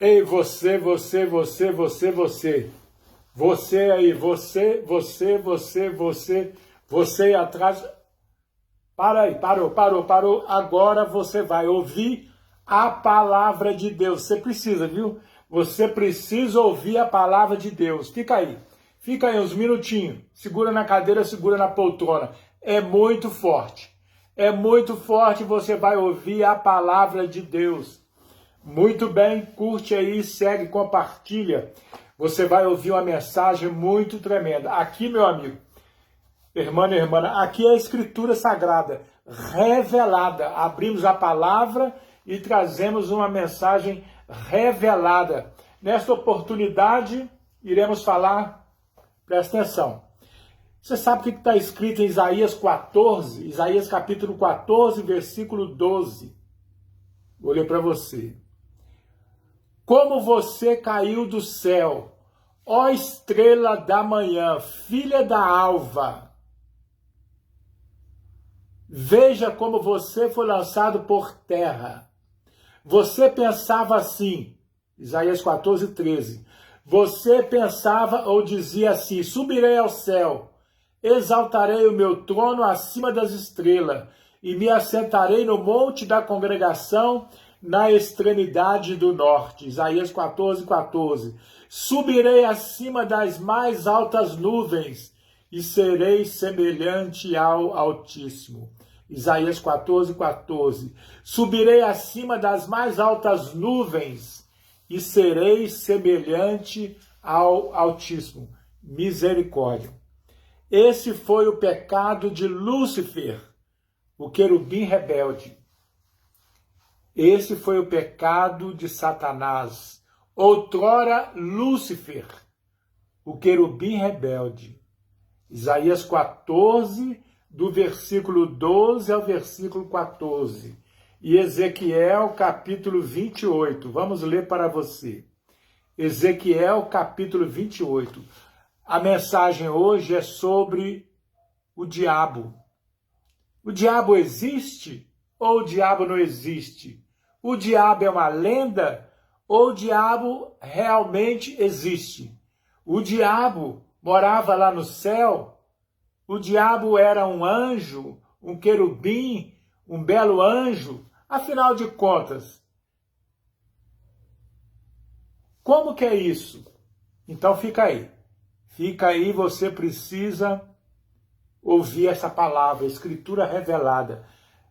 Ei, você. Você aí, você aí atrás. Para aí, parou. Agora você vai ouvir a palavra de Deus. Você precisa, viu? Você precisa ouvir a palavra de Deus. Fica aí uns minutinhos. Segura na cadeira, segura na poltrona. É muito forte. Você vai ouvir a palavra de Deus. Muito bem, curte aí, segue, compartilha. Você vai ouvir uma mensagem muito tremenda. Aqui, meu amigo, irmã, aqui é a Escritura Sagrada, revelada. Abrimos a palavra e trazemos uma mensagem revelada. Nesta oportunidade, iremos falar, presta atenção. Você sabe o que está escrito em Isaías 14? Isaías capítulo 14, versículo 12. Vou ler para você. Como você caiu do céu, ó estrela da manhã, filha da alva. Veja como você foi lançado por terra. Você pensava assim, Isaías 14, 13. Você pensava ou dizia assim, subirei ao céu, exaltarei o meu trono acima das estrelas, e me assentarei no monte da congregação, na extremidade do norte. Isaías 14, 14. Subirei acima das mais altas nuvens e serei semelhante ao Altíssimo. Isaías 14, 14. Subirei acima das mais altas nuvens e serei semelhante ao Altíssimo. Misericórdia. Esse foi o pecado de Lúcifer, o querubim rebelde. Esse foi o pecado de Satanás, outrora Lúcifer, o querubim rebelde. Isaías 14, do versículo 12 ao versículo 14. E Ezequiel capítulo 28. Vamos ler para você. Ezequiel capítulo 28. A mensagem hoje é sobre o diabo. O diabo existe ou o diabo não existe? O diabo é uma lenda ou o diabo realmente existe? O diabo morava lá no céu? O diabo era um anjo, um querubim, um belo anjo? Afinal de contas, como que é isso? Então fica aí, você precisa ouvir essa palavra, a Escritura revelada.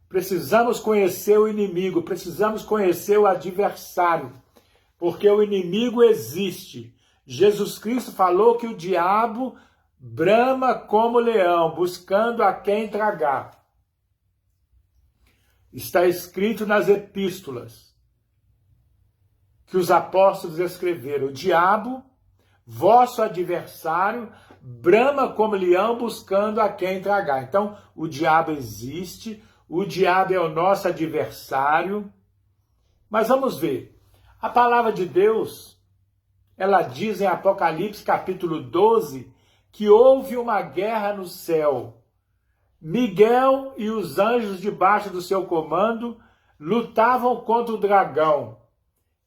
Precisamos conhecer o inimigo, precisamos conhecer o adversário, porque o inimigo existe. Jesus Cristo falou que o diabo brama como leão, buscando a quem tragar. Está escrito nas epístolas que os apóstolos escreveram: o diabo, vosso adversário, brama como leão, buscando a quem tragar. Então, o diabo existe. O diabo é o nosso adversário. Mas vamos ver. A palavra de Deus, ela diz em Apocalipse capítulo 12, que houve uma guerra no céu. Miguel e os anjos debaixo do seu comando lutavam contra o dragão.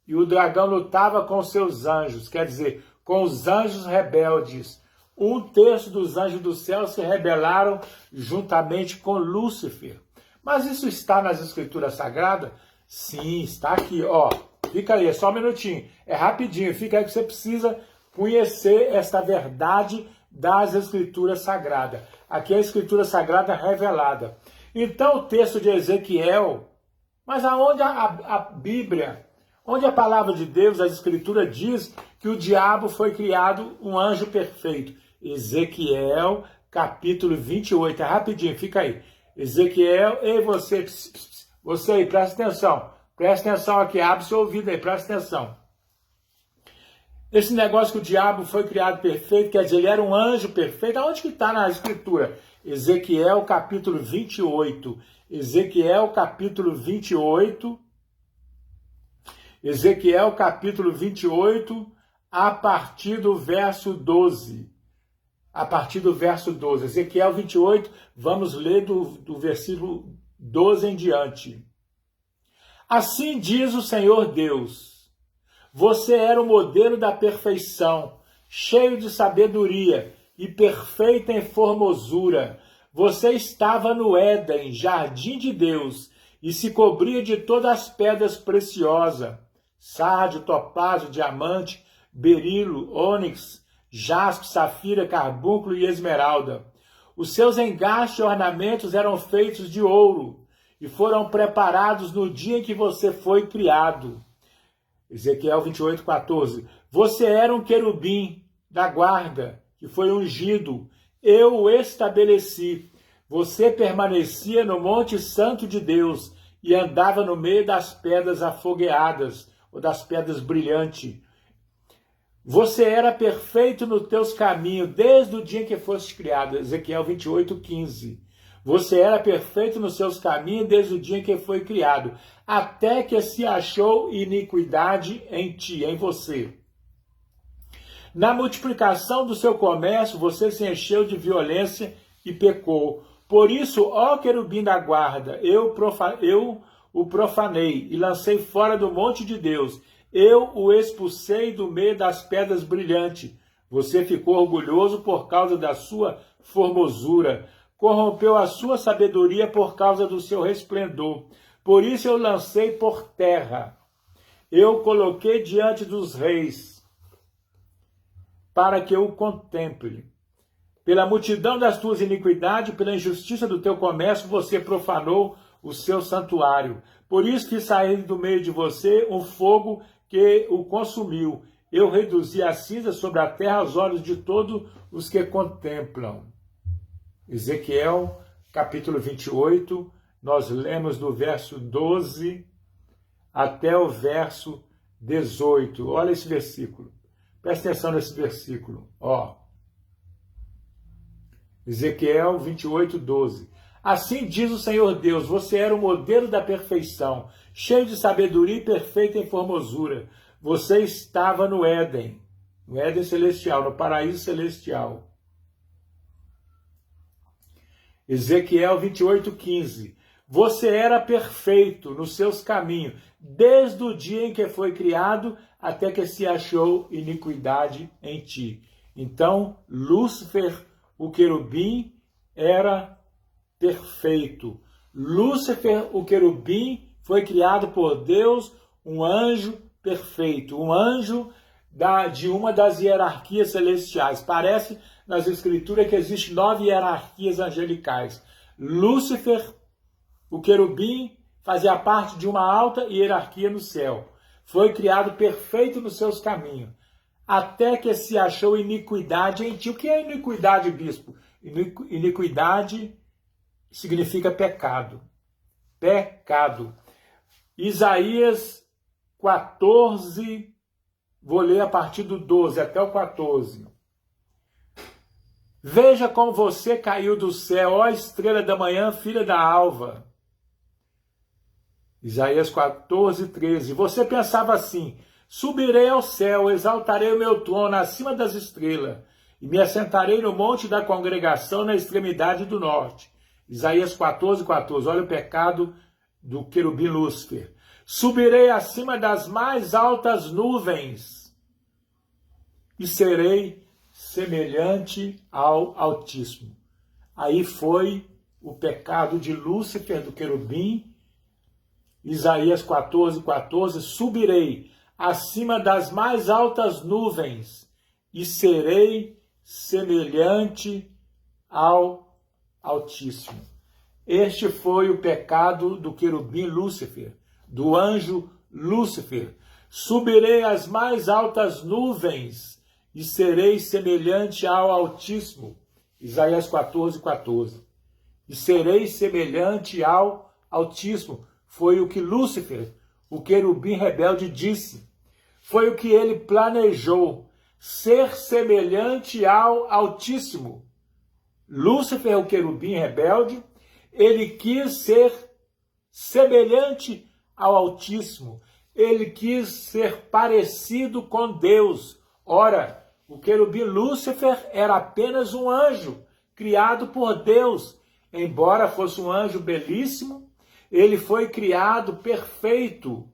E o dragão lutava com os seus anjos, quer dizer, com os anjos rebeldes. 1/3 dos anjos do céu se rebelaram juntamente com Lúcifer. Mas isso está nas Escrituras Sagradas? Sim, está aqui, ó. Fica aí, é só um minutinho. É rapidinho, fica aí que você precisa conhecer esta verdade das Escrituras Sagradas. Aqui é a Escritura Sagrada revelada. Então o texto de Ezequiel, mas aonde a Bíblia, onde a palavra de Deus, a Escritura diz que o diabo foi criado um anjo perfeito. Ezequiel capítulo 28, é rapidinho, fica aí. Ezequiel, ei você aí, presta atenção aqui, abre seu ouvido aí, presta atenção. Esse negócio que o diabo foi criado perfeito, quer dizer, ele era um anjo perfeito, aonde que está na Escritura? Ezequiel capítulo 28, Ezequiel capítulo 28, a partir do verso 12. A partir do verso 12. Ezequiel 28, vamos ler do versículo 12 em diante. Assim diz o Senhor Deus: Você era o modelo da perfeição, cheio de sabedoria e perfeita em formosura. Você estava no Éden, jardim de Deus, e se cobria de todas as pedras preciosas, sárdio, topázio, diamante, berilo, ônix, jaspe, safira, carbúnculo e esmeralda. Os seus engastes e ornamentos eram feitos de ouro e foram preparados no dia em que você foi criado. Ezequiel 28:14. Você era um querubim da guarda que foi ungido. Eu o estabeleci. Você permanecia no Monte Santo de Deus e andava no meio das pedras afogueadas ou das pedras brilhantes. Você era perfeito nos teus caminhos desde o dia em que foste criado. Ezequiel 28:15. Você era perfeito nos seus caminhos desde o dia em que foi criado, até que se achou iniquidade em ti, em você. Na multiplicação do seu comércio, você se encheu de violência e pecou. Por isso, ó querubim da guarda, eu o profanei e lancei fora do monte de Deus. Eu o expulsei do meio das pedras brilhantes. Você ficou orgulhoso por causa da sua formosura. Corrompeu a sua sabedoria por causa do seu resplendor. Por isso eu lancei por terra. Eu coloquei diante dos reis, para que eu o contemple. Pela multidão das tuas iniquidades, pela injustiça do teu comércio, você profanou o seu santuário. Por isso que saí do meio de você um fogo que o consumiu. Eu reduzi a cinza sobre a terra aos olhos de todos os que contemplam. Ezequiel, capítulo 28, nós lemos do verso 12 até o verso 18. Olha esse versículo. Presta atenção nesse versículo. Ezequiel 28, 12. Assim diz o Senhor Deus, você era o modelo da perfeição, cheio de sabedoria e perfeito em formosura. Você estava no Éden celestial, no paraíso celestial. Ezequiel 28, 15. Você era perfeito nos seus caminhos, desde o dia em que foi criado, até que se achou iniquidade em ti. Então, Lúcifer, o querubim, era perfeito. Lúcifer, o querubim, foi criado por Deus, um anjo perfeito, um anjo de uma das hierarquias celestiais. Parece nas Escrituras que existem 9 hierarquias angelicais. Lúcifer, o querubim, fazia parte de uma alta hierarquia no céu. Foi criado perfeito nos seus caminhos, até que se achou iniquidade em ti. O que é iniquidade, bispo? Iniquidade significa pecado. Pecado. Isaías 14, vou ler a partir do 12 até o 14. Veja como você caiu do céu, ó estrela da manhã, filha da alva. Isaías 14, 13. Você pensava assim: subirei ao céu, exaltarei o meu trono acima das estrelas, e me assentarei no monte da congregação na extremidade do norte. Isaías 14, 14. Olha o pecado do querubim Lúcifer. Subirei acima das mais altas nuvens e serei semelhante ao Altíssimo. Aí foi o pecado de Lúcifer, do querubim. Isaías 14, 14. Subirei acima das mais altas nuvens e serei semelhante ao Altíssimo. Este foi o pecado do querubim Lúcifer, do anjo Lúcifer. Subirei às mais altas nuvens e serei semelhante ao Altíssimo. Isaías 14, 14. E serei semelhante ao Altíssimo. Foi o que Lúcifer, o querubim rebelde, disse. Foi o que ele planejou, ser semelhante ao Altíssimo. Lúcifer, o querubim rebelde, ele quis ser semelhante ao Altíssimo. Ele quis ser parecido com Deus. Ora, o querubim Lúcifer era apenas um anjo, criado por Deus. Embora fosse um anjo belíssimo, ele foi criado perfeito